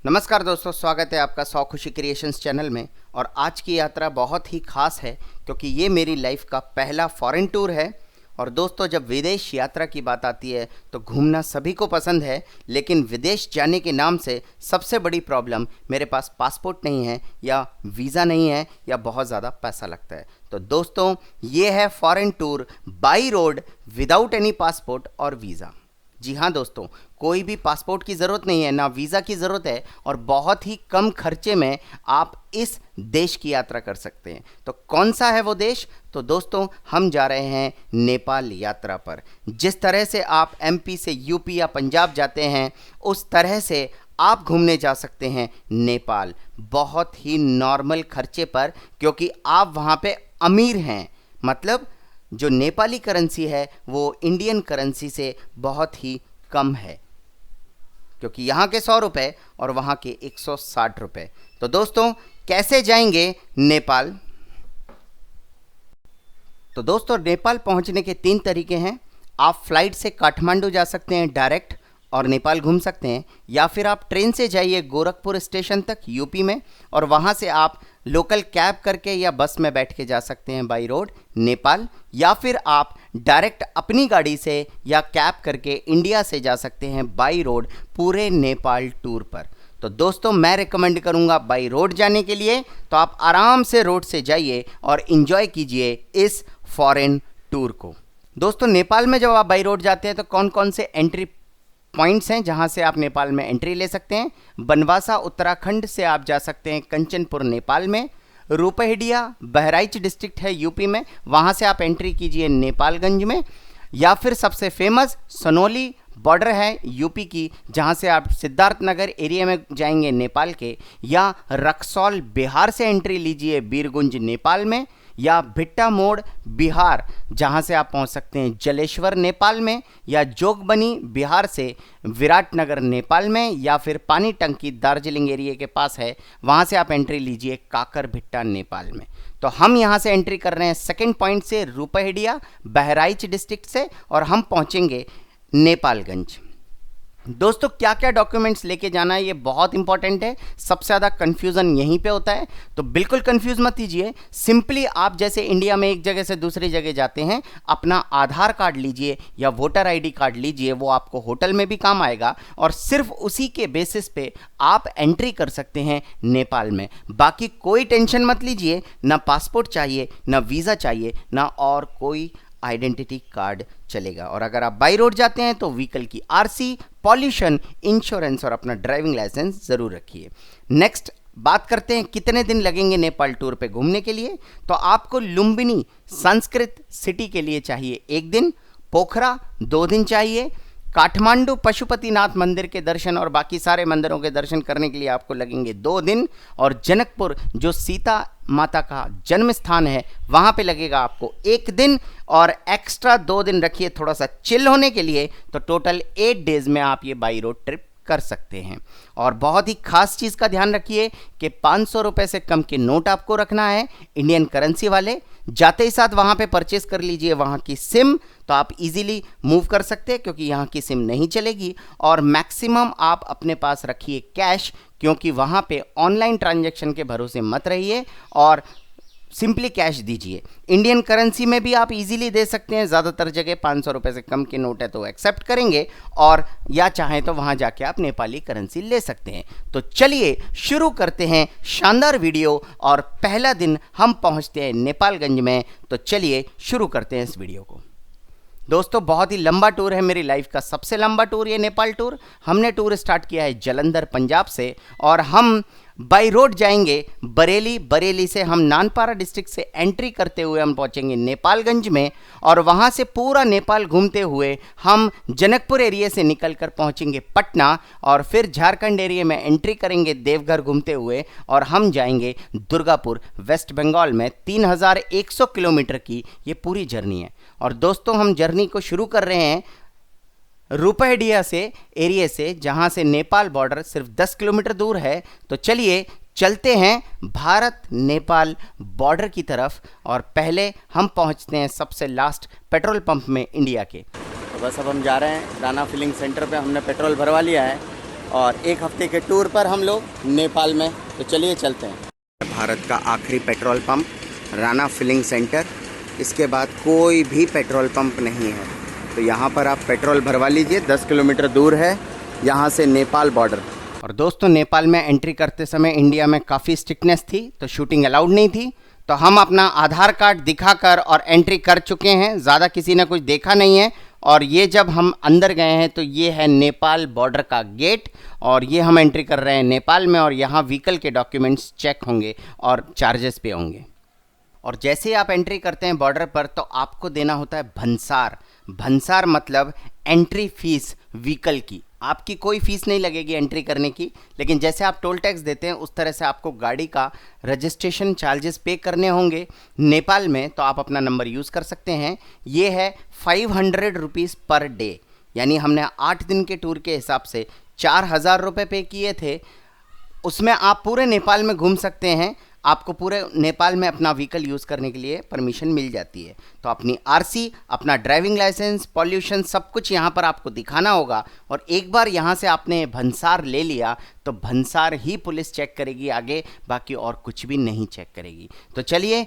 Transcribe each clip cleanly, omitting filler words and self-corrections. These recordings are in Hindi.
नमस्कार दोस्तों, स्वागत है आपका सौ खुशी क्रिएशंस चैनल में। और आज की यात्रा बहुत ही खास है क्योंकि ये मेरी लाइफ का पहला फॉरेन टूर है। और दोस्तों, जब विदेश यात्रा की बात आती है तो घूमना सभी को पसंद है, लेकिन विदेश जाने के नाम से सबसे बड़ी प्रॉब्लम मेरे पास पासपोर्ट नहीं है या वीज़ा नहीं है या बहुत ज़्यादा पैसा लगता है। तो दोस्तों, ये है foreign tour by road without any passport और वीज़ा। जी हाँ दोस्तों, कोई भी पासपोर्ट की ज़रूरत नहीं है, ना वीज़ा की ज़रूरत है, और बहुत ही कम खर्चे में आप इस देश की यात्रा कर सकते हैं। तो कौन सा है वो देश? तो दोस्तों, हम जा रहे हैं नेपाल यात्रा पर। जिस तरह से आप एमपी से यूपी या पंजाब जाते हैं, उस तरह से आप घूमने जा सकते हैं नेपाल, बहुत ही नॉर्मल खर्चे पर, क्योंकि आप वहाँ पे अमीर हैं। मतलब जो नेपाली करेंसी है वो इंडियन करेंसी से बहुत ही कम है, क्योंकि यहाँ के 100 रुपये और वहाँ के 160 रुपये। तो दोस्तों, कैसे जाएंगे नेपाल? तो दोस्तों, नेपाल पहुँचने के 3 तरीके हैं। आप फ्लाइट से काठमांडू जा सकते हैं डायरेक्ट और नेपाल घूम सकते हैं, या फिर आप ट्रेन से जाइए गोरखपुर स्टेशन तक यूपी में, और वहाँ से आप लोकल कैब करके या बस में बैठ के जा सकते हैं बाई रोड नेपाल, या फिर आप डायरेक्ट अपनी गाड़ी से या कैब करके इंडिया से जा सकते हैं बाई रोड पूरे नेपाल टूर पर। तो दोस्तों, मैं रिकमेंड करूंगा बाई रोड जाने के लिए। तो आप आराम से रोड से जाइए और इन्जॉय कीजिए इस फॉरेन टूर को। दोस्तों, नेपाल में जब आप बाई रोड जाते हैं तो कौन कौन से एंट्री पॉइंट्स हैं जहां से आप नेपाल में एंट्री ले सकते हैं? बनवासा उत्तराखंड से आप जा सकते हैं कंचनपुर नेपाल में। रूपहेडिया बहराइच डिस्ट्रिक्ट है यूपी में, वहां से आप एंट्री कीजिए नेपालगंज में। या फिर सबसे फेमस सनोली बॉर्डर है यूपी की, जहां से आप सिद्धार्थनगर एरिया में जाएंगे नेपाल के। या रक्सौल बिहार से एंट्री लीजिए बीरगंज नेपाल में। या भिट्टा मोड़ बिहार, जहां से आप पहुंच सकते हैं जलेश्वर नेपाल में। या जोगबनी बिहार से विराटनगर नेपाल में। या फिर पानी टंकी दार्जिलिंग एरिया के पास है, वहां से आप एंट्री लीजिए काकर भिट्टा नेपाल में। तो हम यहां से एंट्री कर रहे हैं सेकंड पॉइंट से रूपहेडिया बहराइच डिस्ट्रिक्ट से, और हम पहुंचेंगे नेपालगंज। दोस्तों, क्या क्या डॉक्यूमेंट्स लेके जाना है ये बहुत इंपॉर्टेंट है। सबसे ज़्यादा कन्फ्यूज़न यहीं पे होता है, तो बिल्कुल कन्फ्यूज़ मत कीजिए। सिंपली आप जैसे इंडिया में एक जगह से दूसरी जगह जाते हैं, अपना आधार कार्ड लीजिए या वोटर आईडी कार्ड लीजिए, वो आपको होटल में भी काम आएगा, और सिर्फ उसी के बेसिस पे आप एंट्री कर सकते हैं नेपाल में। बाकी कोई टेंशन मत लीजिए, ना पासपोर्ट चाहिए, ना वीज़ा चाहिए, ना और कोई आइडेंटिटी कार्ड चलेगा। और अगर आप बाई रोड जाते हैं तो व्हीकल की आरसी, पॉल्यूशन इंश्योरेंस और अपना ड्राइविंग लाइसेंस ज़रूर रखिए। नेक्स्ट बात करते हैं कितने दिन लगेंगे नेपाल टूर पे घूमने के लिए। तो आपको लुम्बिनी संस्कृत सिटी के लिए चाहिए 1 दिन, पोखरा 2 दिन चाहिए, काठमांडू पशुपतिनाथ मंदिर के दर्शन और बाकी सारे मंदिरों के दर्शन करने के लिए आपको लगेंगे 2 दिन, और जनकपुर जो सीता माता का जन्म स्थान है वहाँ पे लगेगा आपको 1 दिन, और एक्स्ट्रा 2 दिन रखिए थोड़ा सा चिल होने के लिए। तो टोटल 8 डेज में आप ये बाई रोड ट्रिप कर सकते हैं। और बहुत ही खास चीज़ का ध्यान रखिए कि 500 रुपये से कम के नोट आपको रखना है, इंडियन करेंसी वाले। जाते ही साथ वहाँ पे परचेस कर लीजिए वहाँ की सिम, तो आप इजीली मूव कर सकते हैं, क्योंकि यहाँ की सिम नहीं चलेगी। और मैक्सिमम आप अपने पास रखिए कैश, क्योंकि वहाँ पे ऑनलाइन ट्रांजैक्शन के भरोसे मत रहिए, और सिंपली कैश दीजिए। इंडियन करेंसी में भी आप इजीली दे सकते हैं, ज़्यादातर जगह 500 रुपये से कम के नोट है तो एक्सेप्ट करेंगे, और या चाहें तो वहाँ जाके आप नेपाली करेंसी ले सकते हैं। तो चलिए शुरू करते हैं शानदार वीडियो, और पहला दिन हम पहुँचते हैं नेपालगंज में। तो चलिए शुरू करते हैं इस वीडियो को। दोस्तों, बहुत ही लंबा टूर है, मेरी लाइफ का सबसे लंबा टूर ये नेपाल टूर। हमने टूर स्टार्ट किया है जलंधर पंजाब से, और हम बाई रोड जाएंगे बरेली। बरेली से हम नानपारा डिस्ट्रिक्ट से एंट्री करते हुए हम पहुंचेंगे नेपालगंज में, और वहां से पूरा नेपाल घूमते हुए हम जनकपुर एरिया से निकलकर पहुंचेंगे पटना, और फिर झारखंड एरिया में एंट्री करेंगे देवघर घूमते हुए, और हम जाएंगे दुर्गापुर वेस्ट बंगाल में। 3100 किलोमीटर की ये पूरी जर्नी है। और दोस्तों, हम जर्नी को शुरू कर रहे हैं रूपहेडिया से एरिया से, जहां से नेपाल बॉर्डर सिर्फ 10 किलोमीटर दूर है। तो चलिए चलते हैं भारत नेपाल बॉर्डर की तरफ, और पहले हम पहुंचते हैं सबसे लास्ट पेट्रोल पंप में इंडिया के। तो बस अब हम जा रहे हैं दाना फिलिंग सेंटर पे। हमने पेट्रोल भरवा लिया है, और एक हफ्ते के टूर पर हम लोग नेपाल में। तो चलिए चलते हैं। भारत का आखिरी petrol pump Rana filling centre, इसके बाद कोई भी पेट्रोल पंप नहीं है। तो यहाँ पर आप पेट्रोल भरवा लीजिए। 10 किलोमीटर दूर है यहाँ से नेपाल बॉर्डर। और दोस्तों, नेपाल में एंट्री करते समय इंडिया में काफ़ी स्ट्रिक्टनेस थी, तो शूटिंग अलाउड नहीं थी। तो हम अपना आधार कार्ड दिखाकर और एंट्री कर चुके हैं, ज़्यादा किसी ने कुछ देखा नहीं है। और ये जब हम अंदर गए हैं तो ये है नेपाल बॉर्डर का गेट, और ये हम एंट्री कर रहे हैं नेपाल में। और यहाँ व्हीकल के डॉक्यूमेंट्स चेक होंगे और चार्जेस पे होंगे। और जैसे ही आप एंट्री करते हैं बॉर्डर पर तो आपको देना होता है भंसार। भंसार मतलब एंट्री फीस व्हीकल की। आपकी कोई फीस नहीं लगेगी एंट्री करने की, लेकिन जैसे आप टोल टैक्स देते हैं उस तरह से आपको गाड़ी का रजिस्ट्रेशन चार्जेस पे करने होंगे नेपाल में। तो आप अपना नंबर यूज़ कर सकते हैं। ये है 500 रुपीज़ पर डे, यानी हमने 8 दिन के टूर के हिसाब से 4000 रुपये पे किए थे। उसमें आप पूरे नेपाल में घूम सकते हैं। आपको पूरे नेपाल में अपना व्हीकल यूज़ करने के लिए परमिशन मिल जाती है। तो अपनी आरसी, अपना ड्राइविंग लाइसेंस, पॉल्यूशन, सब कुछ यहाँ पर आपको दिखाना होगा। और एक बार यहाँ से आपने भंसार ले लिया तो भंसार ही पुलिस चेक करेगी आगे, बाकी और कुछ भी नहीं चेक करेगी। तो चलिए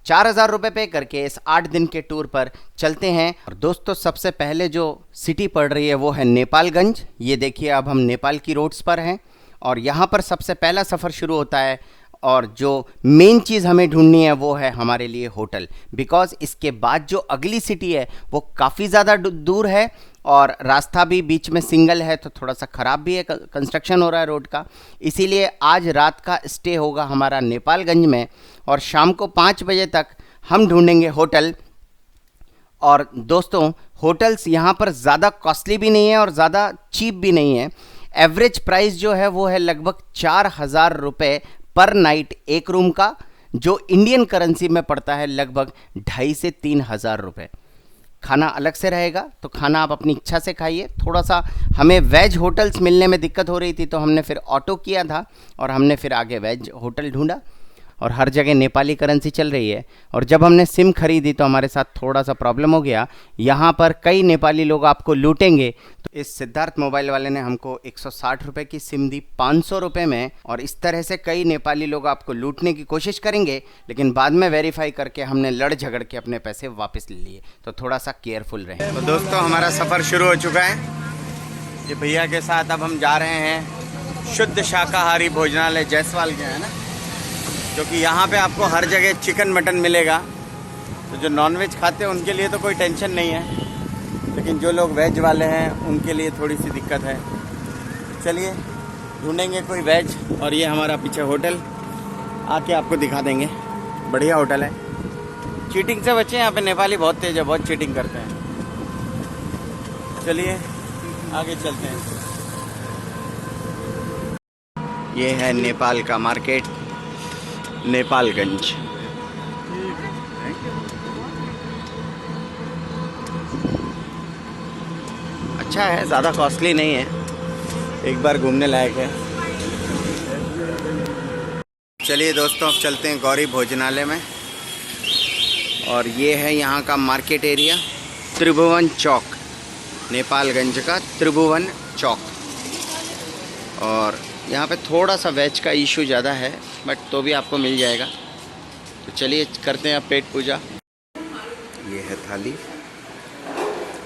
4000 रुपये पे करके इस 8 दिन के टूर पर चलते हैं। और दोस्तों, सबसे पहले जो सिटी पड़ रही है वो है नेपालगंज। ये देखिए, अब हम नेपाल की रोड्स पर हैं और यहाँ पर सबसे पहला सफ़र शुरू होता है। और जो मेन चीज़ हमें ढूंढनी है वो है हमारे लिए होटल, बिकॉज़ इसके बाद जो अगली सिटी है वो काफ़ी ज़्यादा दूर है और रास्ता भी बीच में सिंगल है, तो थोड़ा सा ख़राब भी है, कंस्ट्रक्शन हो रहा है रोड का। इसीलिए आज रात का स्टे होगा हमारा नेपालगंज में और शाम को 5 बजे तक हम ढूंढेंगे होटल। और दोस्तों, होटल्स यहाँ पर ज़्यादा कॉस्टली भी नहीं है और ज़्यादा चीप भी नहीं है। एवरेज प्राइस जो है वो है लगभग 4000 रुपये पर नाइट एक रूम का, जो इंडियन करेंसी में पड़ता है लगभग 2500 से 3000 रुपये। खाना अलग से रहेगा, तो खाना आप अपनी इच्छा से खाइए। थोड़ा सा हमें वेज होटल्स मिलने में दिक्कत हो रही थी, तो हमने फिर ऑटो किया था और हमने फिर आगे वेज होटल ढूंढा। और हर जगह नेपाली करेंसी चल रही है। और जब हमने सिम खरीदी तो हमारे साथ थोड़ा सा प्रॉब्लम हो गया। यहाँ पर कई नेपाली लोग आपको लूटेंगे। तो इस सिद्धार्थ मोबाइल वाले ने हमको 160 रुपये की सिम दी 500 रुपये में। और इस तरह से कई नेपाली लोग आपको लूटने की कोशिश करेंगे, लेकिन बाद में वेरीफाई करके हमने लड़ झगड़ के अपने पैसे वापस ले लिए। तो थोड़ा सा केयरफुल रहें। तो दोस्तों, हमारा सफ़र शुरू हो चुका है। ये भैया के साथ अब हम जा रहे हैं शुद्ध शाकाहारी भोजनालय जयसवाल के, है ना, क्योंकि यहाँ पे आपको हर जगह चिकन मटन मिलेगा। तो जो नॉनवेज खाते हैं उनके लिए तो कोई टेंशन नहीं है, लेकिन जो लोग वेज वाले हैं उनके लिए थोड़ी सी दिक्कत है। चलिए ढूंढेंगे कोई वेज। और ये हमारा पीछे होटल, आके आपको दिखा देंगे। बढ़िया होटल है। चीटिंग से बचे, यहाँ पे नेपाली बहुत तेज है, बहुत चीटिंग करते हैं। चलिए आगे चलते हैं। ये है नेपाल का मार्केट, नेपालगंज। अच्छा है, ज़्यादा कॉस्टली नहीं है, एक बार घूमने लायक है। चलिए दोस्तों, अब चलते हैं गौरी भोजनालय में। और ये है यहाँ का मार्केट एरिया, त्रिभुवन चौक, नेपालगंज का त्रिभुवन चौक। और यहाँ पे थोड़ा सा वेज का इशू ज़्यादा है, बट तो भी आपको मिल जाएगा। तो चलिए करते हैं अब पेट पूजा। ये है थाली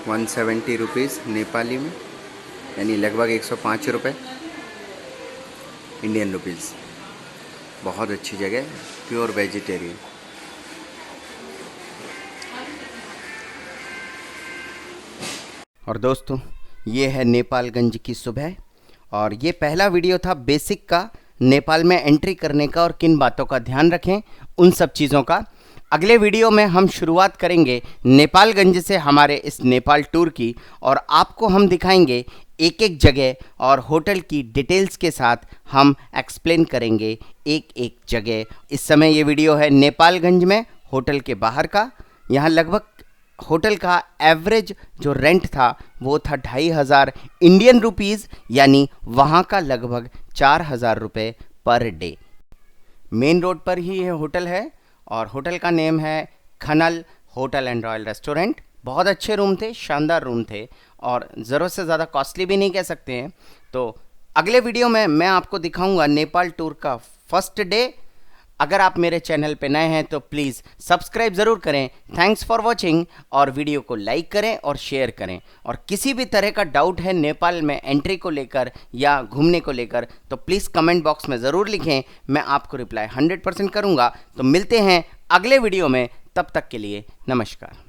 170 रुपीज़ नेपाली में, यानी लगभग 105 रुपये इंडियन रुपीज़। बहुत अच्छी जगह, प्योर वेजिटेरियन। और दोस्तों, ये है नेपालगंज की सुबह। और ये पहला वीडियो था बेसिक का, नेपाल में एंट्री करने का और किन बातों का ध्यान रखें, उन सब चीज़ों का। अगले वीडियो में हम शुरुआत करेंगे नेपालगंज से हमारे इस नेपाल टूर की, और आपको हम दिखाएंगे एक एक जगह और होटल की डिटेल्स के साथ हम एक्सप्लेन करेंगे एक एक जगह। इस समय ये वीडियो है नेपालगंज में, होटल के बाहर का। यहाँ लगभग होटल का एवरेज जो रेंट था वो था 2500 इंडियन रुपीज़, यानी वहाँ का लगभग 4000 रुपये पर डे। मेन रोड पर ही ये होटल है और होटल का नेम है Khanal hotel and royal restaurant. बहुत अच्छे रूम थे, शानदार रूम थे और ज़रूरत से ज़्यादा कॉस्टली भी नहीं कह सकते हैं। तो अगले वीडियो में मैं आपको दिखाऊंगा नेपाल टूर का फर्स्ट डे। अगर आप मेरे चैनल पे नए हैं तो प्लीज़ सब्सक्राइब ज़रूर करें। थैंक्स फॉर वॉचिंग, और वीडियो को लाइक करें और शेयर करें। और किसी भी तरह का डाउट है नेपाल में एंट्री को लेकर या घूमने को लेकर तो प्लीज़ कमेंट बॉक्स में ज़रूर लिखें, मैं आपको रिप्लाई 100% करूँगा। तो मिलते हैं अगले वीडियो में, तब तक के लिए नमस्कार।